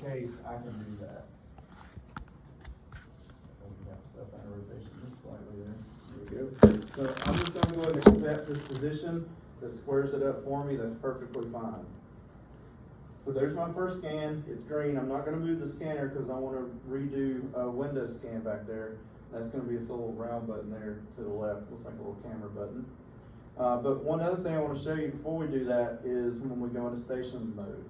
case, I can do that. We have self-analyzation just slightly there. There we go. So I'm just gonna go ahead and accept this position. That squares it up for me. That's perfectly fine. So there's my first scan. It's green. I'm not gonna move the scanner because I wanna redo a window scan back there. That's gonna be this little round button there to the left. Looks like a little camera button. But one other thing I want to show you before we do that is when we go into station mode.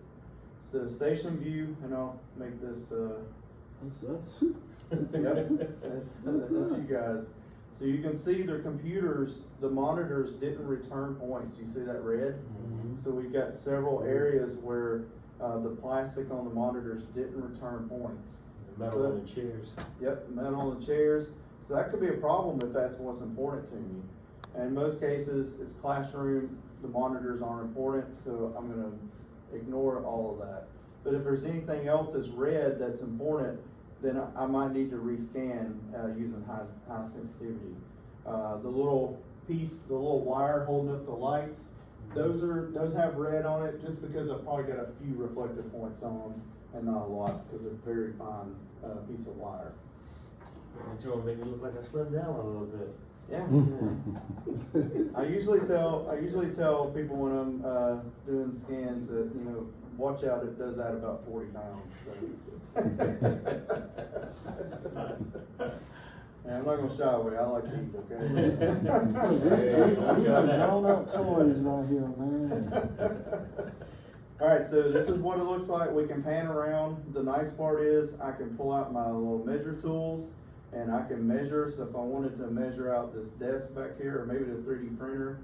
So the station view, and I'll make this, That's us. yep, that's you guys. So you can see their computers, the monitors didn't return points. You see that red? Mm-hmm. So we've got several areas where the plastic on the monitors didn't return points. The metal on the chairs. Yep, metal on the chairs. So that could be a problem if that's what's important to me. And in most cases, it's classroom, the monitors aren't important, so I'm gonna ignore all of that. But if there's anything else that's red that's important, then I might need to rescan using high sensitivity. The little piece, the little wire holding up the lights, those have red on it just because I've probably got a few reflective points on them and not a lot because they're very fine piece of wire. And you want to make me look like I slimmed down a little bit. Yeah. I usually tell people when I'm doing scans that, you know, watch out, it does add about 40 pounds. So. And I'm not gonna shy away. I like to eat. Okay. All out toys right here, man. All right, so this is what it looks like. We can pan around. The nice part is I can pull out my little measure tools and I can measure. So if I wanted to measure out this desk back here or maybe the 3D printer,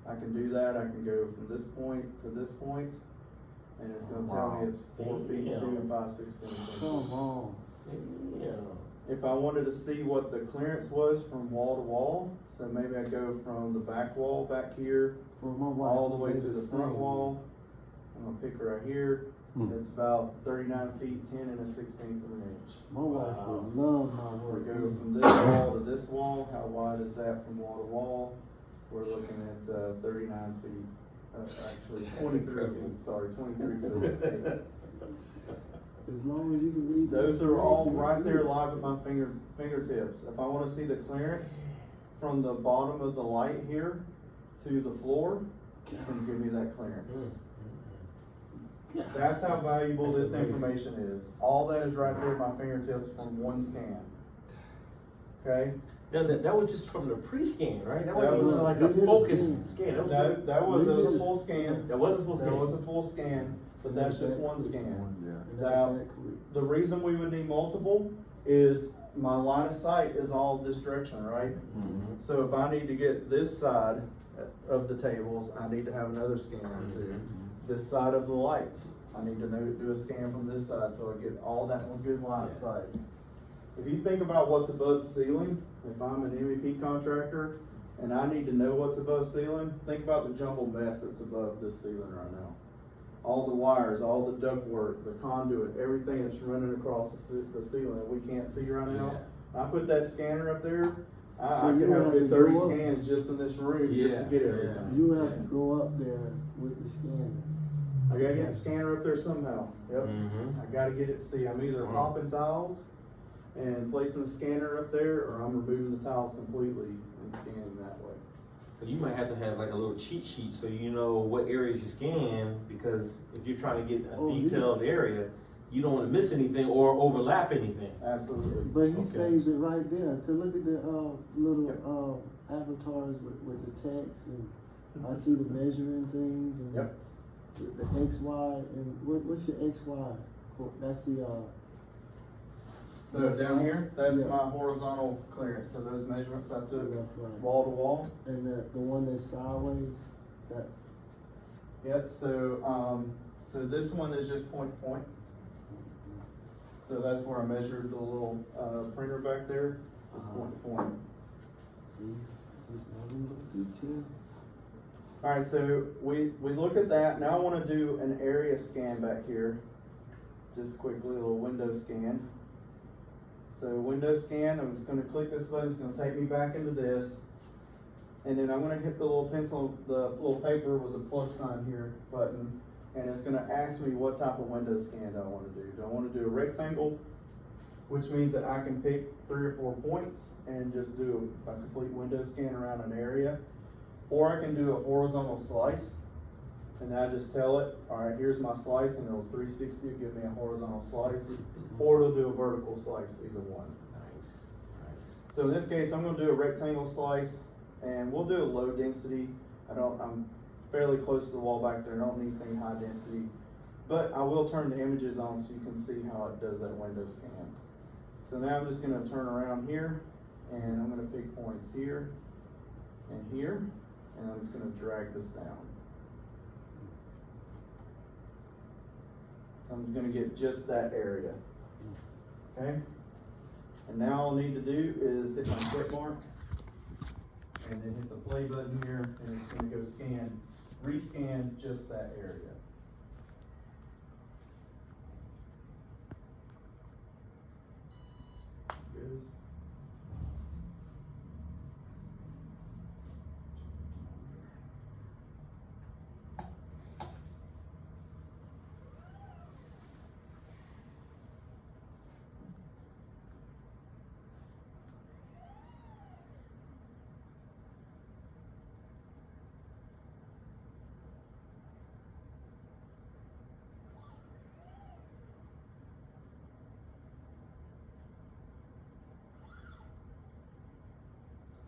I can do that. I can go from this point to this point, and it's going to tell me it's 4 feet 2 5/16. Come on. Yeah. If I wanted to see what the clearance was from wall to wall, so maybe I go from the back wall back here all the way to the front wall. I'm gonna pick right here. It's about 39 feet 10 1/16 of an inch. My wife would love my We work. go from this wall to this wall. How wide is that from wall to wall? We're looking at 39 feet. Actually, 23 feet. Sorry, 23 feet. As long as you can read. Those are all right there live at my fingertips. If I want to see the clearance from the bottom of the light here to the floor, it's going to give me that clearance. That's how valuable this information is. All that is right there at my fingertips from one scan. Okay? Now, that was just from the pre-scan, right? That That was was- like a focus scan. That was just, That was a full scan. that was a full scan. That was a full scan, but that's just one scan. And Now, that's that quick. the reason we would need multiple is my line of sight is all this direction, right? Mm-hmm. So if I need to get this side of the tables, I need to have another scanner too. Mm-hmm. This side of the lights, I need to do a scan from this side so I get all that one good line of sight. If you think about what's above ceiling, if I'm an MEP contractor and I need to know what's above ceiling, think about the jumbled mess that's above this ceiling right now. All the wires, all the duct work, the conduit, everything that's running across the ceiling that we can't see right now. I put that scanner up there, I So could you have have to to do 30 go up. scans just in this room just to get everything. You have to go up there with the scanner. I gotta get the scanner up there somehow. Yep. Mm-hmm. I gotta get it to see. I'm either popping tiles and placing the scanner up there, or I'm removing the tiles completely and scanning that way. So you might have to have like a little cheat sheet so you know what areas you scan, because if you're trying to get a detailed area, you don't want to miss anything or overlap anything. Absolutely. But he Okay. saves it right there. Cause look at the little avatars with the text, and I see the measuring things and Yep. the XY, and what's your XY? That's the So down here, that's Yeah. my horizontal clearance. So those measurements I took that's right. wall to wall. And the one that's sideways, that Yep. So this one is just point to point. So that's where I measured the little printer back there. It's point to point. see, it's just not a little detail. All right, so we look at that. Now I want to do an area scan back here. Just quickly, a little window scan. So window scan, I'm just going to click this button. It's going to take me back into this. And then I'm going to hit the little pencil, the little paper with the plus sign here button. and it's gonna ask me what type of window scan do I wanna do. Do I wanna do a rectangle, which means that I can pick 3 or 4 points and just do a complete window scan around an area, or I can do a horizontal slice, and I just tell it, all right, here's my slice, and it'll 360 give me a horizontal slice, or it'll do a vertical slice, either one. Nice. So in this case, I'm gonna do a rectangle slice, and we'll do a low density. I'm fairly close to the wall back there, I don't need anything high density, but I will turn the images on so you can see how it does that window scan. So now I'm just gonna turn around here, and I'm gonna pick points here and here, and I'm just gonna drag this down. So I'm gonna get just that area, okay? And now all I need to do is hit my check mark, and then hit the play button here, and it's gonna go scan, rescan just that area. Goes.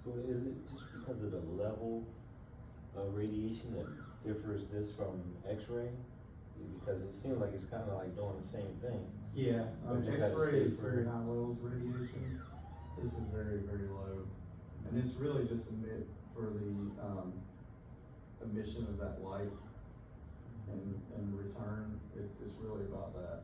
So is it just because of the level of radiation that differs this from X-ray? Because it seems like it's kind of like doing the same thing. Yeah, But just at a X-ray is safer- very high levels radiation. This is very, very low. And it's really just for the, emission of that light and return. It's really about that.